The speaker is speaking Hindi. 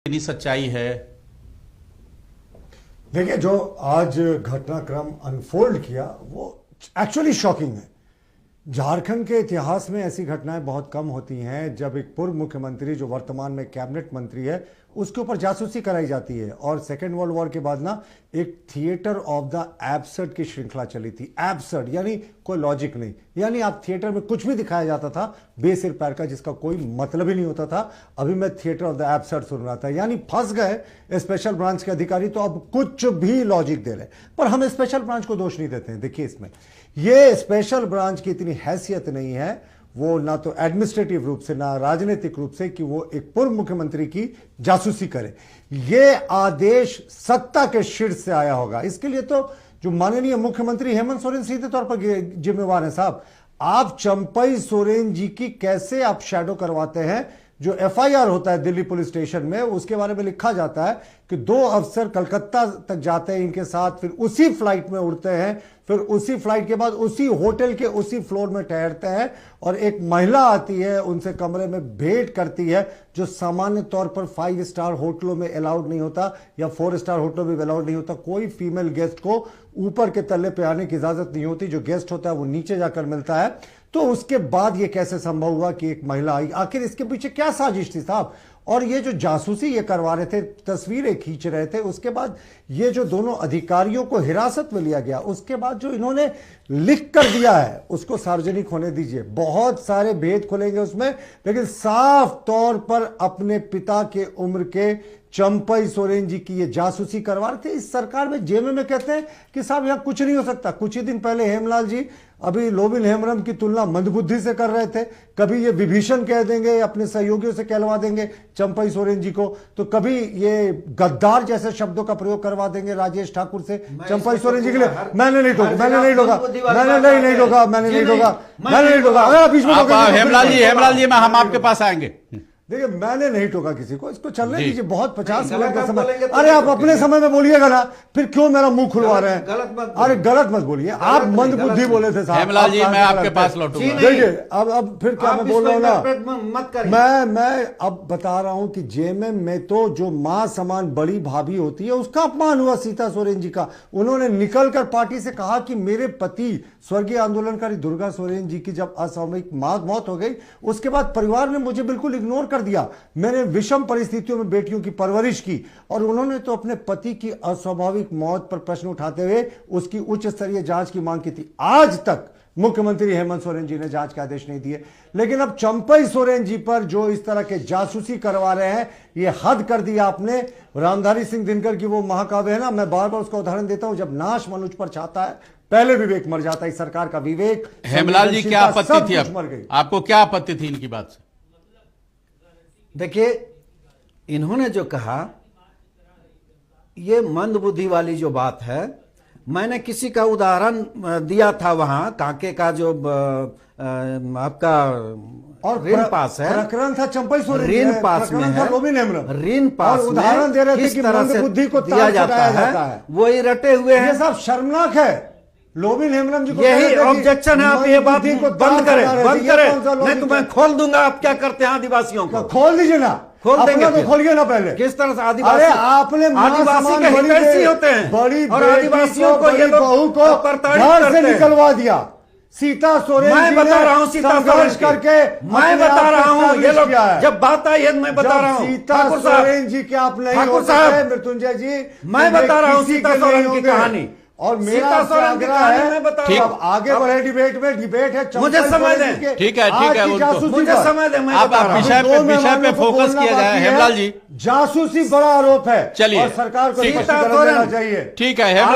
इतनी सच्चाई है। देखिए, जो आज घटनाक्रम अनफोल्ड किया वो एक्चुअली शॉकिंग है। झारखंड के इतिहास में ऐसी घटनाएं बहुत कम होती हैं जब एक पूर्व मुख्यमंत्री जो वर्तमान में कैबिनेट मंत्री है उसके ऊपर जासूसी कराई जाती है। और सेकेंड वर्ल्ड वॉर के बाद ना एक थिएटर ऑफ द एब्सर्ड की श्रृंखला चली थी। एब्सर्ड यानी कोई लॉजिक नहीं, यानी आप थिएटर में कुछ भी दिखाया जाता था बेसिर पैर का, जिसका कोई मतलब ही नहीं होता था। अभी मैं थिएटर ऑफ द एब्सर्ड सुन रहा था, यानी फंस गए स्पेशल ब्रांच के अधिकारी तो अब कुछ भी लॉजिक दे रहे। पर हम स्पेशल ब्रांच को दोष नहीं देते हैं। देखिए, इसमें ये स्पेशल ब्रांच की इतनी हैसियत नहीं है, वो ना तो एडमिनिस्ट्रेटिव रूप से ना राजनीतिक रूप से, कि वो एक पूर्व मुख्यमंत्री की जासूसी करे। ये आदेश सत्ता के शीर्ष से आया होगा। इसके लिए तो जो माननीय मुख्यमंत्री हेमंत सोरेन सीधे तौर पर जिम्मेवार हैं। साहब, आप चंपई सोरेन जी की कैसे आप शैडो करवाते हैं? जो एफआईआर होता है दिल्ली पुलिस स्टेशन में, उसके बारे में लिखा जाता है कि 2 अफसर कलकत्ता तक जाते हैं इनके साथ, फिर उसी फ्लाइट में उड़ते हैं, फिर उसी फ्लाइट के बाद उसी होटल के उसी फ्लोर में ठहरते हैं, और एक महिला आती है उनसे कमरे में भेंट करती है, जो सामान्य तौर पर 5 स्टार होटलों में अलाउड नहीं होता या 4 स्टार होटलों में अलाउड नहीं होता। कोई फीमेल गेस्ट को ऊपर के तल्ले पे आने की इजाजत नहीं होती। जो गेस्ट होता है वो नीचे जाकर मिलता है। तो उसके बाद ये कैसे संभव हुआ कि एक महिला आई? आखिर इसके पीछे क्या साजिश थी साहब? और ये जो जासूसी ये करवा रहे थे, तस्वीरें खींच रहे थे, उसके बाद ये जो दोनों अधिकारियों को हिरासत में लिया गया, उसके बाद जो इन्होंने लिख कर दिया है उसको सार्वजनिक होने दीजिए। बहुत सारे भेद खुलेंगे उसमें, लेकिन साफ तौर पर अपने पिता के उम्र के चंपई सोरेन जी की ये जासूसी करवा रहे थे। इस सरकार में जेमे में कहते हैं कि साहब यहां कुछ नहीं हो सकता। कुछ ही दिन पहले हेमलाल जी अभी लोबिन हेम्ब्रम की तुलना मंदबुद्धि से कर रहे थे। कभी ये विभीषण कह देंगे, अपने सहयोगियों से कहलवा देंगे चंपई सोरेन जी को, तो कभी ये गद्दार जैसे शब्दों का प्रयोग करवा देंगे राजेश ठाकुर से चंपई सोरेन जी के लिए। मैंने नहीं टोका, मैंने नहीं टोका, मैंने नहीं टोका, मैंने नहीं टोका, मैंने नहीं टोका। बीच में हेमलाल जी हम आपके पास आएंगे। देखिए, मैंने नहीं टोका किसी को, इसको चलने दीजिए। बहुत 50 मिनट का समय। अरे आप अपने समय में बोलिएगा ना, फिर क्यों मेरा मुंह खुलवा रहे हैं? अरे गलत मत बोलिए, आप मंदबुद्धि बोले थे साहब। हेमलाल जी, मैं आपके पास लौटूंगा। देखिए, अब फिर क्या मैं बोल रहा हूँ ना, मैं अब बता रहा हूं कि जेएमएम में तो जो मां समान बड़ी भाभी होती है उसका अपमान हुआ सीता सोरेन जी का। उन्होंने निकलकर पार्टी से कहा कि मेरे पति स्वर्गीय आंदोलनकारी दुर्गा सोरेन जी की जब असामयिक मौत हो गई, उसके बाद परिवार ने मुझे बिल्कुल इग्नोर कर दिया। मैंने विषम परिस्थितियों में बेटियों की परवरिश की, और उन्होंने तो अपने पति की अस्वाभाविक मौत पर प्रश्न उठाते हुए उसकी उच्च स्तरीय जांच की मांग की थी। आज तक मुख्यमंत्री हेमंत सोरेन जी ने जांच के आदेश नहीं दिए। लेकिन अब चंपई सोरेन जी पर जो इस तरह के जासूसी करवा रहे हैं, ये हद कर दिया आपने। रामधारी सिंह दिनकर की वो महाकाव्य है ना, मैं बार बार उसका उदाहरण देता हूं, जब नाश मनुष्य पर छाता है पहले विवेक मर जाता है। इस सरकार का विवेक, हेमलाल जी, क्या आपत्ति थी? आपको क्या आपत्ति थी इनकी बात से? देखिए, इन्होंने जो कहा ये मंदबुद्धि वाली जो बात है, मैंने किसी का उदाहरण दिया था वहां, कांके का जो आपका और ऋण पास है, प्रकरण था चंपई सोरेन, ऋण पास में है, ऋण पास उदाहरण दे रहे थे कि मंदबुद्धि को दिया जाता है, वही रटे हुए हैं। ये सब शर्मनाक है। लोबिन हेम्ब्रम जी को यही ऑब्जेक्शन है। आप ये बात बंद करें, बंद करें, नहीं तो मैं खोल दूंगा आप क्या करते हैं आदिवासियों को। खोल दीजिए ना, खोल देंगे तो खोलिए ना पहले। किस तरह से आदिवासी, अरे आपने आदिवासी के हितैषी होते हैं, बड़ी और आदिवासियों को ये बहू को घर से निकलवा दिया। सीता सोरेन, मैं बता रहा हूँ, सीता सोरेन करके मैं बता रहा हूँ, ये लोग जब बात आई है मैं बता रहा हूँ। सीता सोरेन जी के आप नहीं हो सकते मृत्युंजय जी, मैं बता रहा हूँ सीता सोरेन की कहानी। और मेरा आग्रह है, अब आगे बढ़े डिबेट में। डिबेट है, मुझे समय दें। ठीक है, मुझे समय दें। मैं आप विषय पे फोकस किया जाए। हेमलाल जी, जासूसी बड़ा आरोप है, चलिए, और सरकार को स्पष्टीकरण देना चाहिए। ठीक है हेमलाल।